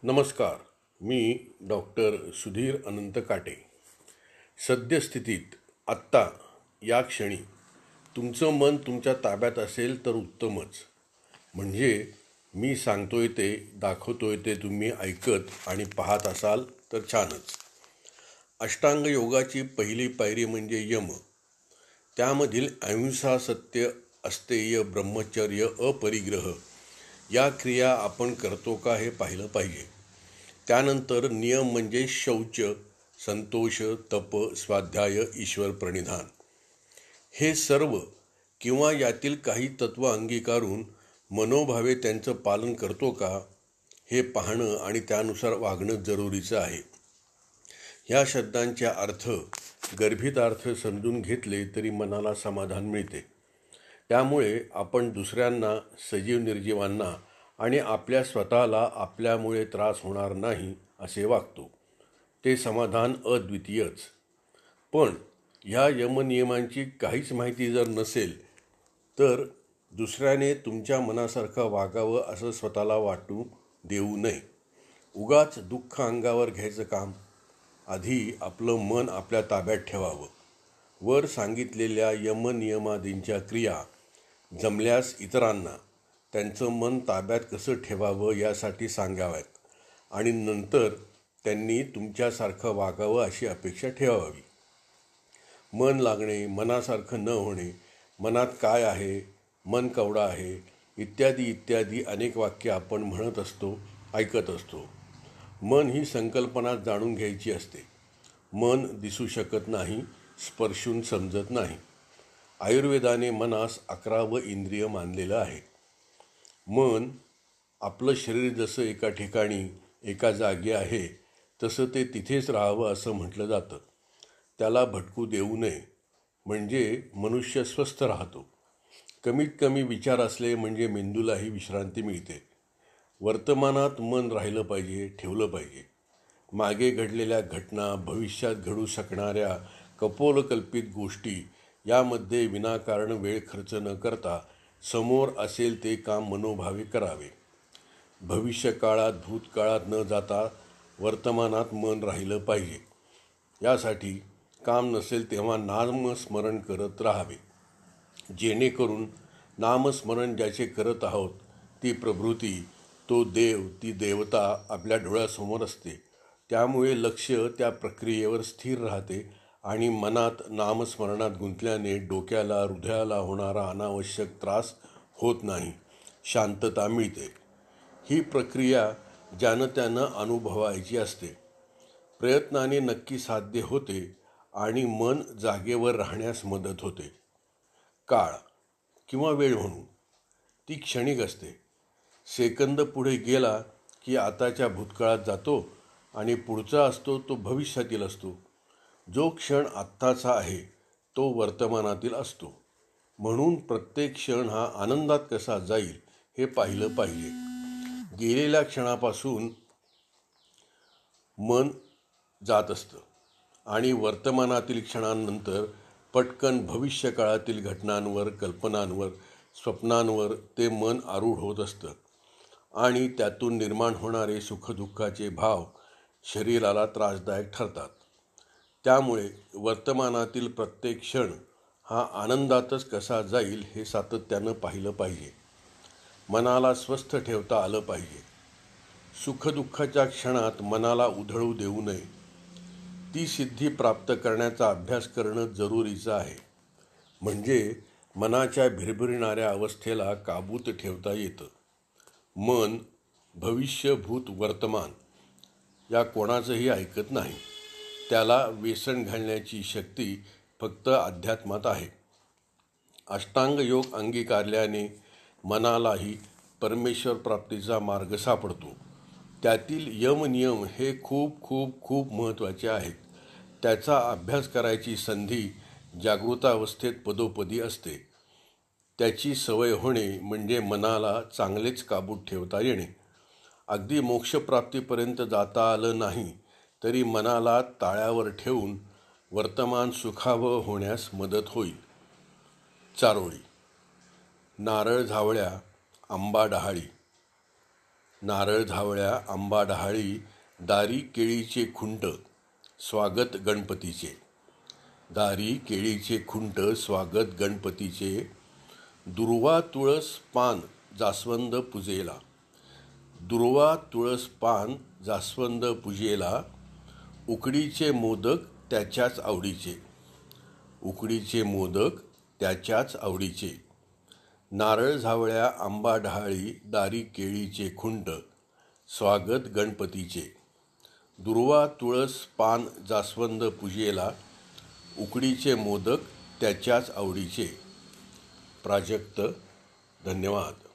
नमस्कार. मी डॉक्टर सुधीर अनंत काटे. सद्यस्थितीत आत्ता या क्षणी तुमचं मन तुमच्या ताब्यात असेल तर उत्तमच. म्हणजे मी सांगतोय ते, दाखवतोय ते तुम्ही ऐकत आणि पाहत असाल तर छानच. अष्टांग योगाची पहिली पायरी म्हणजे यम. त्यामधील अहिंसा, सत्य, अस्तेय, ब्रह्मचर्य, अपरिग्रह या क्रिया आपण करतो का हे पाहिलं पाहिजे. त्यानंतर नियम म्हणजे शौच, संतोष, तप, स्वाध्याय, ईश्वर प्रणिधान. हे सर्व किंवा यातील काही तत्व अंगीकारून मनोभावे त्यांचं पालन करतो का हे पाहणं आणि त्यानुसार वागणं जरुरीचं आहे. ह्या शब्दांच्या गर्भित अर्थ समजून घेतले तरी मनाला समाधान मिळते. त्यामुळे आपण दुसऱ्यांना, सजीव निर्जीवांना आणि आपल्या स्वतःला आपल्यामुळे त्रास होणार नाही असे वागतो. ते समाधान अद्वितीयच. पण ह्या यमनियमांची काहीच माहिती जर नसेल तर दुसऱ्याने तुमच्या मनासारखं वागावं असं स्वतःला वाटू देऊ नये. उगाच दुःख अंगावर घ्यायचं काम. आधी आपलं मन आपल्या ताब्यात ठेवावं. वर सांगितलेल्या यमनियमादींच्या क्रिया जमल्यास इतरांना त्यांचं मन ताब्यात कसं ठेवावं यासाठी सांगाव्यात आणि नंतर त्यांनी तुमच्यासारखं वागावं अशी अपेक्षा ठेवावी. मन लागणे, मनासारखं न होणे, मनात काय आहे, मन कवडा आहे, इत्यादी इत्यादी अनेक वाक्य आपण म्हणत असतो, ऐकत असतो. मन ही संकल्पना जाणून घ्यायची असते. मन दिसू शकत नाही, स्पर्शून समजत नाही. आयुर्वेदाने मनास 11वं इंद्रिय मानलेलं आहे. मन, आपलं शरीर जसं एका ठिकाणी एका जागी आहे तसं ते तिथेच राहावं असं म्हटलं जातं. त्याला भटकू देऊ नये, म्हणजे मनुष्य स्वस्थ राहतो. कमीत कमी विचार असले म्हणजे मेंदूलाही विश्रांती मिळते. वर्तमानात मन राहिलं पाहिजे, ठेवलं पाहिजे. मागे घडलेल्या घटना, भविष्यात घडू शकणाऱ्या कपोलकल्पित गोष्टी यामध्ये विनाकारण वेळ खर्च न करता समोर असेल ते काम मनोभावे करावे. भविष्यकाळात, भूतकाळात न जाता वर्तमानात मन राहिलं पाहिजे. यासाठी काम नसेल तेव्हा नामस्मरण करत राहावे. जेणेकरून नामस्मरण ज्याचे करत आहोत ती प्रभृती, तो देव, ती देवता आपल्या डोळ्यासमोर असते. त्यामुळे लक्ष त्या प्रक्रियेवर स्थिर राहते आणि मनात नामस्मरणात गुंतल्याने डोक्याला, हृदयाला होणारा अनावश्यक त्रास होत नाही, शांतता मिळते. ही प्रक्रिया ज्यानं त्यानं अनुभवायची असते. प्रयत्नाने नक्की साध्य होते आणि मन जागेवर राहण्यास मदत होते. काळ किंवा वेळ म्हणू, ती क्षणिक असते. सेकंद पुढे गेला की आताच्या भूतकाळात जातो आणि पुढचा असतो तो भविष्यातील असतो. जो क्षण आत्ताचा आहे तो वर्तमानातील असतो. म्हणून प्रत्येक क्षण हा आनंदात कसा जाईल हे पाहिलं पाहिजे. गेलेल्या क्षणापासून मन जात असतं आणि वर्तमानातील क्षणांनंतर पटकन भविष्यकाळातील घटनांवर, कल्पनांवर, स्वप्नांवर ते मन आरूढ होत असतं आणि त्यातून निर्माण होणारे सुखदुःखाचे भाव शरीराला त्रासदायक ठरतात. त्यामुळे वर्तमानातील प्रत्येक क्षण हा आनंदातच कसा जाईल हे सातत्यानं पाहिलं पाहिजे. मनाला स्वस्थ ठेवता आलं पाहिजे. सुखदुःखाच्या क्षणात मनाला उधळू देऊ नये. ती सिद्धी प्राप्त करण्याचा अभ्यास करणं जरुरीचं आहे. म्हणजे मनाच्या भिरभिरणाऱ्या अवस्थेला काबूत ठेवता येतं. मन भविष्य, भूत, वर्तमान या कोणाचंही ऐकत नाही. त्याला वेसण घालण्याची शक्ती फक्त अध्यात्मात आहे. अष्टांग योग अंगीकारल्याने मनालाही परमेश्वर प्राप्तीचा मार्ग सापडतो. त्यातील यमनियम हे खूप खूप खूप महत्त्वाचे आहेत. त्याचा अभ्यास करायची संधी जागृतावस्थेत पदोपदी असते. त्याची सवय होणे म्हणजे मनाला चांगलेच काबूत ठेवता येणे. अगदी मोक्षप्राप्तीपर्यंत जाता आलं नाही तरी मनाला ताळ्यावर ठेवून वर्तमान सुखावह होण्यास मदत होईल. चारोळी, नारळ झावळ्या, आंबा डहाळी. नारळ झावळ्या आंबा डहाळी दारी केळीचे खुंट स्वागत गणपतीचे. दारी केळीचे खुंट स्वागत गणपतीचे. दुर्वा तुळस पान जास्वंद पूजेला. दुर्वा तुळस पान जास्वंद पूजेला. उकडीचे मोदक त्याच्याच आवडीचे. उकडीचे मोदक त्याच्याच आवडीचे. नारळ झावळ्या आंबा डहाळी दारी केळीचे खुंट स्वागत गणपतीचे. दुर्वा तुळस पान जास्वंद पूजेला. उकडीचे मोदक त्याच्याच आवडीचे. प्राजक्त. धन्यवाद.